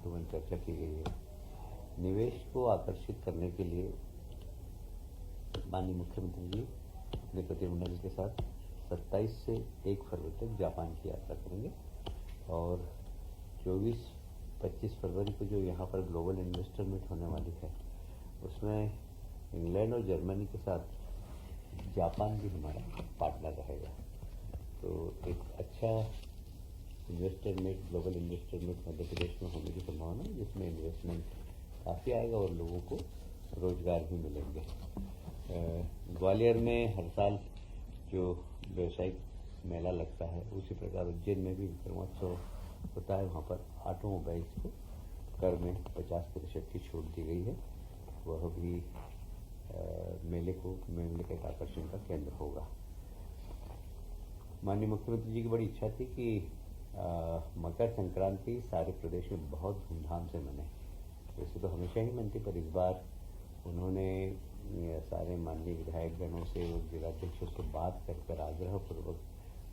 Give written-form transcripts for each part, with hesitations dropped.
महत्वपूर्ण चर्चा की गई है। निवेश को आकर्षित करने के लिए माननीय मुख्यमंत्री जी अपने प्रतिनिधिमंडल के साथ 27 से 1 फरवरी तक जापान की यात्रा करेंगे और 24-25 फरवरी को जो यहाँ पर ग्लोबल इन्वेस्टर मीट होने वाली है उसमें इंग्लैंड और जर्मनी के साथ जापान भी हमारा पार्टनर रहेगा। तो एक अच्छा investor meet, global investor meet Madhya Pradesh में होने की संभावना है, जिसमें इन्वेस्टमेंट काफ़ी आएगा और लोगों को रोजगार भी मिलेंगे। ग्वालियर में हर साल जो व्यवसायिक मेला लगता है उसी प्रकार उज्जैन में भी विक्रमोत्सव होता है। वहाँ पर ऑटोमोबाइल्स को कर में 50% की छूट दी गई है। वह भी मेले के एक आकर्षण का केंद्र होगा। माननीय मुख्यमंत्री जी की बड़ी इच्छा थी कि मकर संक्रांति सारे प्रदेश में बहुत धूमधाम से मने। वैसे तो हमेशा ही मनती, पर इस बार उन्होंने सारे माननीय विधायक गणों से और जिलाध्यक्षों से बात कर आग्रहपूर्वक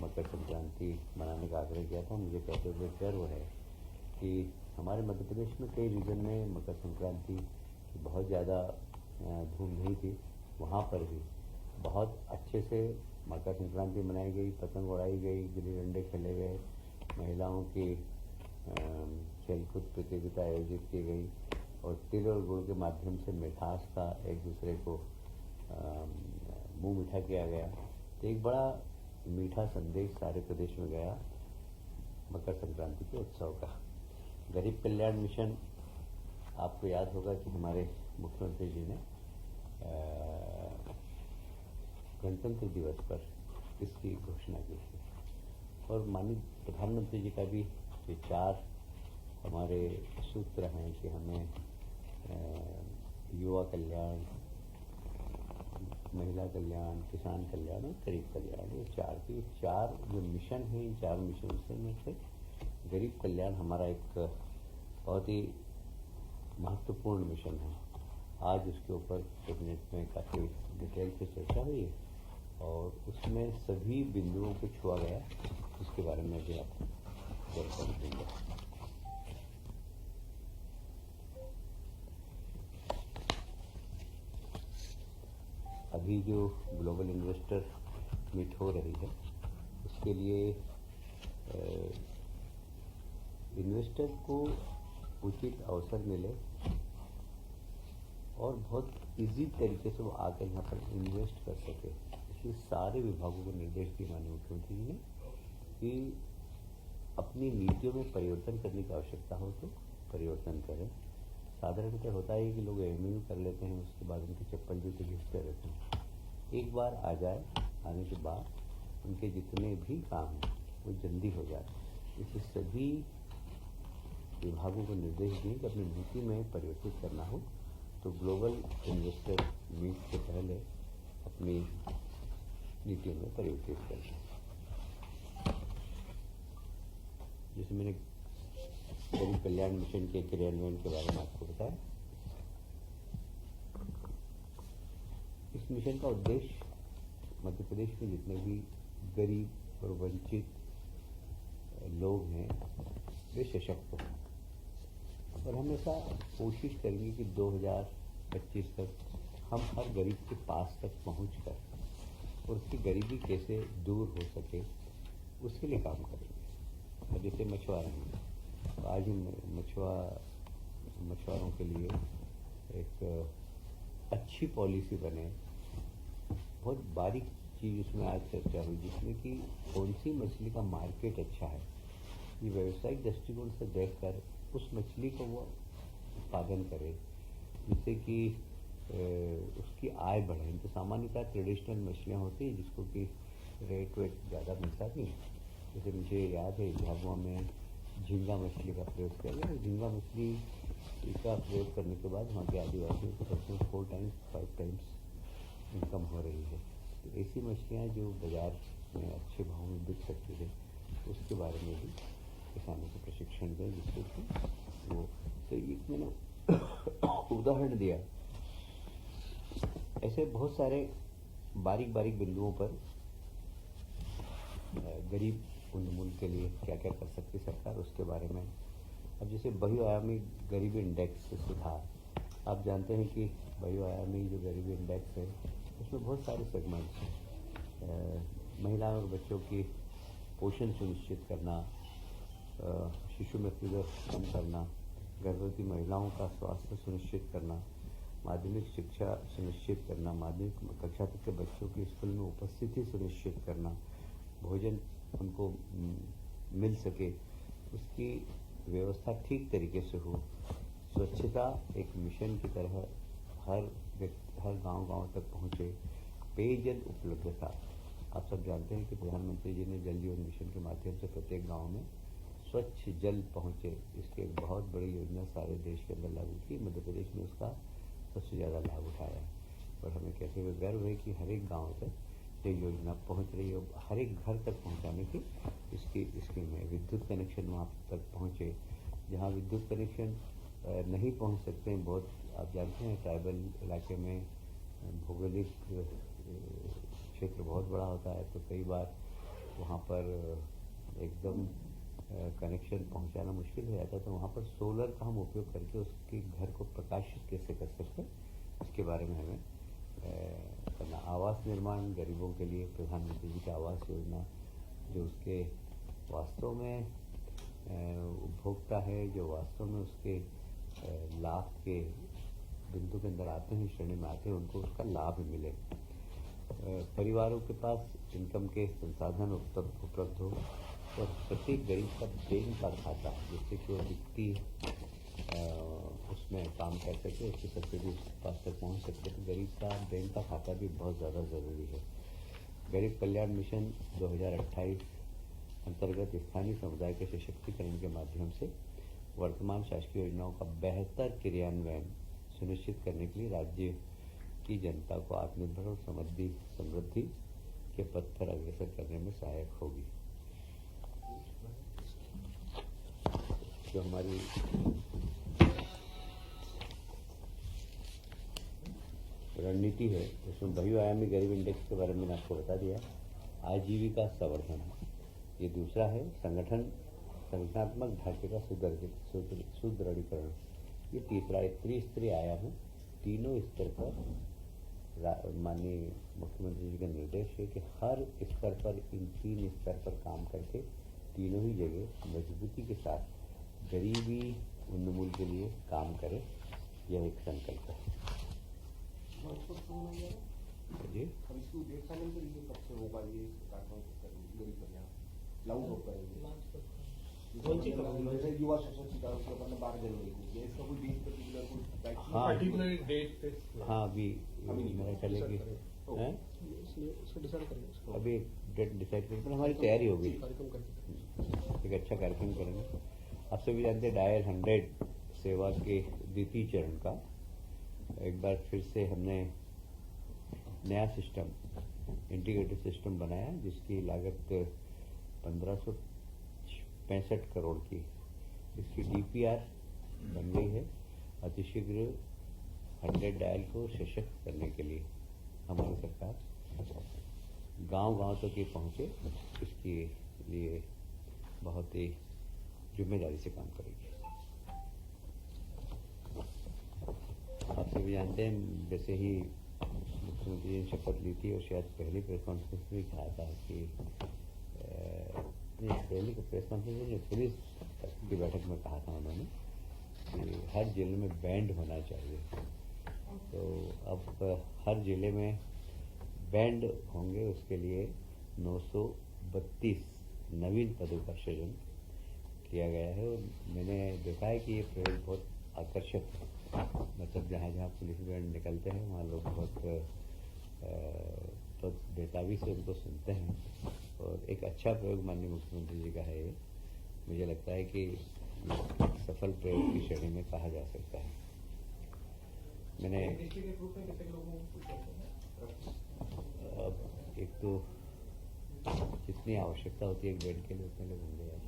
मकर संक्रांति मनाने का आग्रह किया था। मुझे कहते हुए गर्व है कि हमारे मध्य प्रदेश में कई रीजन में मकर संक्रांति की बहुत ज़्यादा धूम नहीं थी, वहाँ पर भी बहुत अच्छे से मकर संक्रांति मनाई गई, पतंग उड़ाई गई, गिल्ली डंडे खेले गए, महिलाओं की खेलकूद प्रतियोगिता आयोजित की गई और तिल और गुड़ के माध्यम से मिठास का एक दूसरे को मुंह मीठा किया गया। तो एक बड़ा मीठा संदेश सारे प्रदेश में गया मकर संक्रांति के उत्सव का। गरीब कल्याण मिशन, आपको याद होगा कि हमारे मुख्यमंत्री जी ने गणतंत्र दिवस पर इसकी घोषणा की थी और माननीय प्रधानमंत्री जी का भी विचार, हमारे सूत्र हैं कि हमें युवा कल्याण, महिला कल्याण, किसान कल्याण और गरीब कल्याण, ये चार जो मिशन हैं, इन 4 मिशन से में से गरीब कल्याण हमारा एक बहुत ही महत्वपूर्ण मिशन है। आज उसके ऊपर कैबिनेट में काफ़ी डिटेल से चर्चा हुई है और उसमें सभी बिंदुओं को छुआ गया, उसके बारे में भी आपको जानकारी दूंगा। अभी जो ग्लोबल इन्वेस्टर मीट हो रही है उसके लिए इन्वेस्टर को उचित अवसर मिले और बहुत इजी तरीके से वो आकर यहाँ पर इन्वेस्ट कर सके, इसलिए सारे विभागों को निर्देश दिए माननीय मुख्यमंत्री जी ने कि अपनी नीतियों में परिवर्तन करने की आवश्यकता हो तो परिवर्तन करें। साधारणतः होता है कि लोग एमयू कर लेते हैं, उसके बाद उनके चप्पल जूते घिसते रहते हैं। एक बार आ जाए, आने के बाद उनके जितने भी काम हैं वो जल्दी हो जाए। इसलिए सभी विभागों को निर्देश दिए कि अपनी नीति में परिवर्तित करना हो तो ग्लोबल इन्वेस्टर मीट से पहले अपनी नीतियों में परिवर्तित करना। जैसे मैंने गरीब कल्याण मिशन के क्रियान्वयन के बारे में आपको बताया, इस मिशन का उद्देश्य मध्य प्रदेश में जितने भी गरीब और वंचित लोग हैं वे सशक्त हों और हम ऐसा कोशिश करेंगे कि 2025 तक हम हर गरीब के पास तक पहुंचकर और उसकी गरीबी कैसे दूर हो सके उसके लिए काम करेंगे। और जैसे मछुआरे हैं, तो आज हम मछुआरों के लिए एक अच्छी पॉलिसी बने। बहुत बारीक चीज़ उसमें आज चर्चा हुई, जिसमें कि कौन सी मछली का मार्केट अच्छा है, ये व्यावसायिक दृष्टिकोण से देखकर उस मछली को वो उत्पादन करे जिससे कि उसकी आय बढ़े। तो सामान्यतः ट्रेडिशनल मछलियाँ होती हैं जिसको कि रेट वेट ज़्यादा मिलता नहीं। जैसे मुझे याद है झाबुआ में झींगा मछली का प्रयोग किया गया। झींगा मछली का प्रयोग करने के बाद वहाँ के आदिवासियों को सबसे 4 टाइम्स 5 टाइम्स इनकम हो रही है। तो ऐसी मछलियाँ जो बाज़ार में अच्छे भाव में बिक सकती है उसके बारे में भी किसानों को प्रशिक्षण दें जिससे कि वो, तो एक मैंने उदाहरण दिया। ऐसे बहुत सारे बारीक बारीक बिंदुओं पर गरीब उन्मूलन के लिए क्या क्या कर सकती सरकार, उसके बारे में अब जैसे बहुआयामी गरीबी इंडेक्स से सुधार, आप जानते हैं कि बहुआयामी जो गरीबी इंडेक्स है उसमें बहुत सारे सेगमेंट्स हैं। महिलाओं और बच्चों की पोषण सुनिश्चित करना, शिशु मृत्यु दर कम करना, गर्भवती महिलाओं का स्वास्थ्य सुनिश्चित करना, माध्यमिक शिक्षा सुनिश्चित करना, माध्यमिक कक्षा तक के बच्चों की स्कूल में उपस्थिति सुनिश्चित करना, भोजन उनको मिल सके, उसकी व्यवस्था ठीक तरीके से हो, स्वच्छता एक मिशन की तरह हर गांव तक पहुंचे, पेयजल उपलब्धता। आप सब जानते हैं कि प्रधानमंत्री जी ने जल जीवन मिशन के माध्यम से प्रत्येक गांव में स्वच्छ जल पहुंचे, इसकी एक बहुत बड़ी योजना सारे देश के अंदर लागू की। मध्य प्रदेश में उसका सबसे ज़्यादा लाभ उठाया है और हमें कहते हुए गर्व है कि हर एक गाँव तक ये योजना पहुंच रही है। हर एक घर तक पहुंचाने की इसकी स्कीम है। विद्युत कनेक्शन वहाँ तक पहुँचे, जहाँ विद्युत कनेक्शन नहीं पहुंच सकते हैं, बहुत आप जानते हैं ट्राइबल इलाके में भौगोलिक क्षेत्र बहुत बड़ा होता है, तो कई बार वहाँ पर एकदम कनेक्शन पहुंचाना मुश्किल हो जाता है, तो वहाँ पर सोलर का हम उपयोग करके उसके घर को प्रकाशित कैसे कर सकते हैं, इसके बारे में हमें करना। आवास निर्माण गरीबों के लिए प्रधानमंत्री जी की आवास योजना, जो उसके वास्तव में उपभोक्ता है, जो वास्तव में उसके लाभ के बिंदु के अंदर आते हैं, श्रेणी में आते हैं, उनको उसका लाभ मिले। परिवारों के पास इनकम के संसाधन उपलब्ध हो और प्रत्येक गरीब का बैंक का खाता, जिससे कि वो वित्तीय उसमें काम कर सके, उसकी सब्सिडी उस पास तक पहुँच सके, तो गरीब का बैंक का खाता भी बहुत ज़्यादा ज़रूरी है। गरीब कल्याण मिशन 2028 अंतर्गत स्थानीय समुदाय के सशक्तिकरण के माध्यम से वर्तमान शासकीय योजनाओं का बेहतर क्रियान्वयन सुनिश्चित करने के लिए राज्य की जनता को आत्मनिर्भर और समृद्धि के पथ पर अग्रसर करने में सहायक होगी। जो हमारी रणनीति है उसमें बहुआयामी गरीब इंडेक्स के बारे में मैंने आपको बता दिया। आजीविका संवर्धन ये दूसरा है। संगठनात्मक ढांचे का सुदृढ़ीकरण ये तीसरा है। त्रिस्तरीय आयाम है। तीनों स्तर पर माननीय मुख्यमंत्री जी का निर्देश है कि हर स्तर पर इन 3 स्तर पर काम करके तीनों ही जगह मजबूती के साथ गरीबी उन्मूलन के लिए काम करे, यह एक संकल्प है। जी युवा सशक्तिकरण के ऊपर 12 जनवरी को इसका कोई डेट पर्टिकुलर हाँ पर्टिकुलर डेट हाँ अभी मेरा ख्याल है कि अभी डेट डिसाइड करके हमारी तैयारी होगी, एक अच्छा कार्यक्रम करेंगे। आप सभी जानते हैं डायल 100 सेवा के द्वितीय चरण का एक बार फिर से हमने नया सिस्टम इंटीग्रेटेड सिस्टम बनाया, जिसकी लागत 1565 करोड़ की, इसकी DPR बन गई है। अतिशीघ्र 100 डायल को सशक्त करने के लिए हमारी सरकार गांव तक ये पहुंचे, इसके लिए बहुत ही जिम्मेदारी से काम करेगी। आप सभी जानते हैं, जैसे ही मुख्यमंत्री जी ने शपथ ली थी और शायद पहली प्रेस कॉन्फ्रेंस में कहा था कि पहली प्रेस कॉन्फ्रेंस में पुलिस की बैठक में कहा था उन्होंने कि हर जिले में बैंड होना चाहिए। तो अब हर जिले में बैंड होंगे, उसके लिए 932 नवीन पदों का सृजन किया गया है। और मैंने देखा है कि ये प्रयोग बहुत आकर्षक है, मतलब जहाँ जहाँ पुलिस बैंड निकलते हैं वहाँ लोग बहुत बेताबी से उनको सुनते हैं और एक अच्छा प्रयोग माननीय मुख्यमंत्री जी का है ये। मुझे लगता है कि सफल प्रयोग की श्रेणी में कहा जा सकता है। मैंने अब एक तो जितनी आवश्यकता होती है एक बेड के लिए उतने लोग होंगे यार।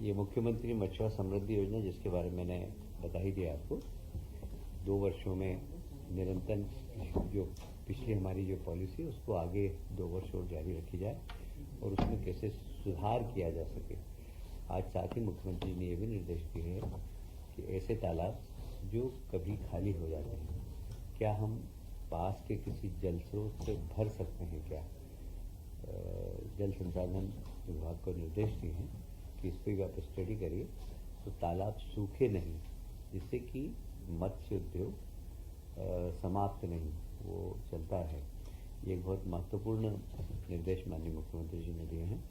ये मुख्यमंत्री मछुआ समृद्धि योजना, जिसके बारे में मैंने बता ही दिया आपको, 2 वर्षों में निरंतर जो पिछली हमारी जो पॉलिसी उसको आगे 2 वर्ष और जारी रखी जाए और उसमें कैसे सुधार किया जा सके। आज साथ ही मुख्यमंत्री ने ये भी निर्देश दिए हैं कि ऐसे तालाब जो कभी खाली हो जाते हैं, क्या हम पास के किसी जल स्रोत से भर सकते हैं क्या? जल संसाधन विभाग को निर्देश दिए हैं कि इस पर आप स्टडी करिए तो तालाब सूखे नहीं, जिससे कि मत्स्य उद्योग समाप्त नहीं, वो चलता है। ये एक बहुत महत्वपूर्ण निर्देश माननीय मुख्यमंत्री जी ने दिए हैं।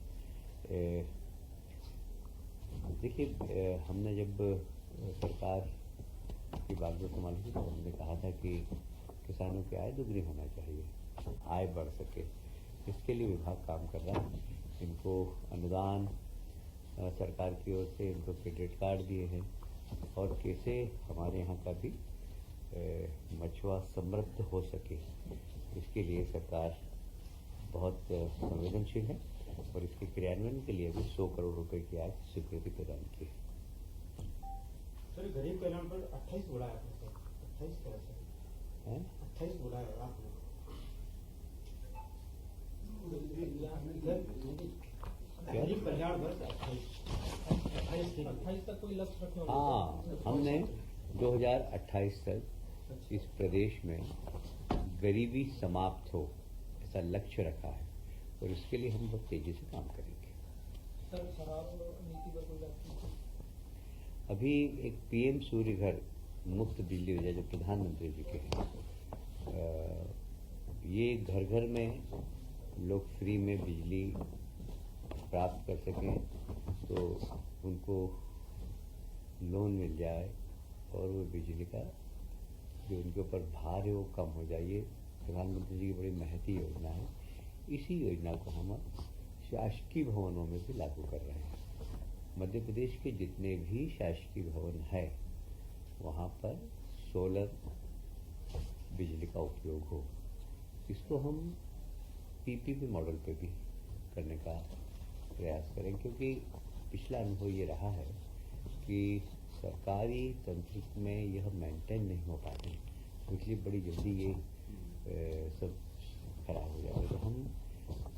देखिए, हमने जब सरकार की बागडोर संभाली थी तो हमने कहा था कि किसानों की आय दोगुनी होना चाहिए, आय बढ़ सके। इसके लिए विभाग काम कर रहा है। इनको अनुदान सरकार की ओर से इनको क्रेडिट कार्ड दिए हैं और कैसे हमारे यहाँ का भी मछुआ समृद्ध हो सके, इसके लिए सरकार बहुत संवेदनशील है और इसके क्रियान्वयन के लिए भी 100 करोड़ रुपए की आज स्वीकृति प्रदान की है। सर, गरीब कल्याण पर 28 बोला है आपने सर, 28 क्या है सर? 28 बोला है आपने। गरीब कल्याण वर्ष 28 तक कोई लक्ष्य रखे? हाँ, हमने 2028 तक इस प्रदेश में गरीबी समाप्त हो ऐसा लक्ष्य रखा है और इसके लिए हम बहुत तेजी से काम करेंगे। सर, शराब नीति पर कोई बात? अभी एक पीएम सूर्य घर मुफ्त बिजली योजना जो प्रधानमंत्री जी के हैं, ये घर घर में लोग फ्री में बिजली प्राप्त कर सकें तो उनको लोन मिल जाए और वो बिजली का जो उनके ऊपर भार है वो कम हो जाए। ये प्रधानमंत्री जी की बड़ी महती योजना है। इसी योजना को हम शासकीय भवनों में भी लागू कर रहे हैं। मध्य प्रदेश के जितने भी शासकीय भवन है वहाँ पर सोलर बिजली का उपयोग हो। इसको हम पीपीपी मॉडल पे भी करने का प्रयास करें, क्योंकि पिछला अनुभव ये रहा है कि सरकारी तंत्र में यह मेंटेन नहीं हो पाते, इसलिए बड़ी जल्दी ये सब खराब हो जाता है। तो हम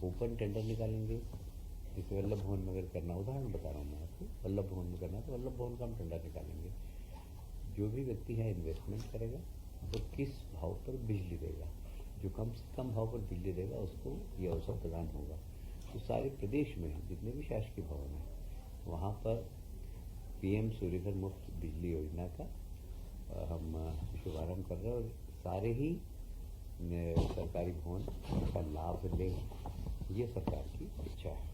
ओपन टेंडर निकालेंगे, जैसे वल्लभ भवन में अगर करना, उदाहरण बता रहा हूँ मैं आपको, वल्लभ भवन में करना तो वल्लभ भवन का हम टेंडर निकालेंगे। जो भी व्यक्ति है इन्वेस्टमेंट करेगा तो किस भाव पर बिजली देगा, जो कम से कम भाव पर बिजली देगा उसको ये अवसर प्रदान होगा। तो सारे प्रदेश में जितने भी शासकीय भवन हैं वहाँ पर पीएम सूर्यघर मुफ्त बिजली योजना का हम शुभारंभ कर रहे हैं और सारे ही सरकारी भवन का लाभ लें, ये सरकार की इच्छा है।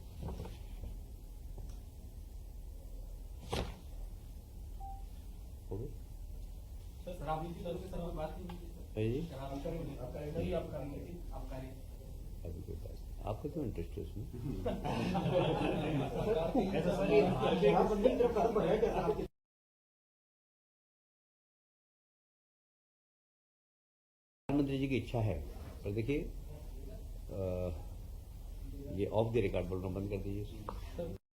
हो गई? सर, शराब नीति पर सर बात जी, शराब नीति आपका अभी कोई बात नहीं। आपका क्यों इंटरेस्ट है उसमें? प्रधानमंत्री जी की इच्छा है, पर देखिए ये ऑफ द रिकॉर्ड बोलना बंद कर दीजिए।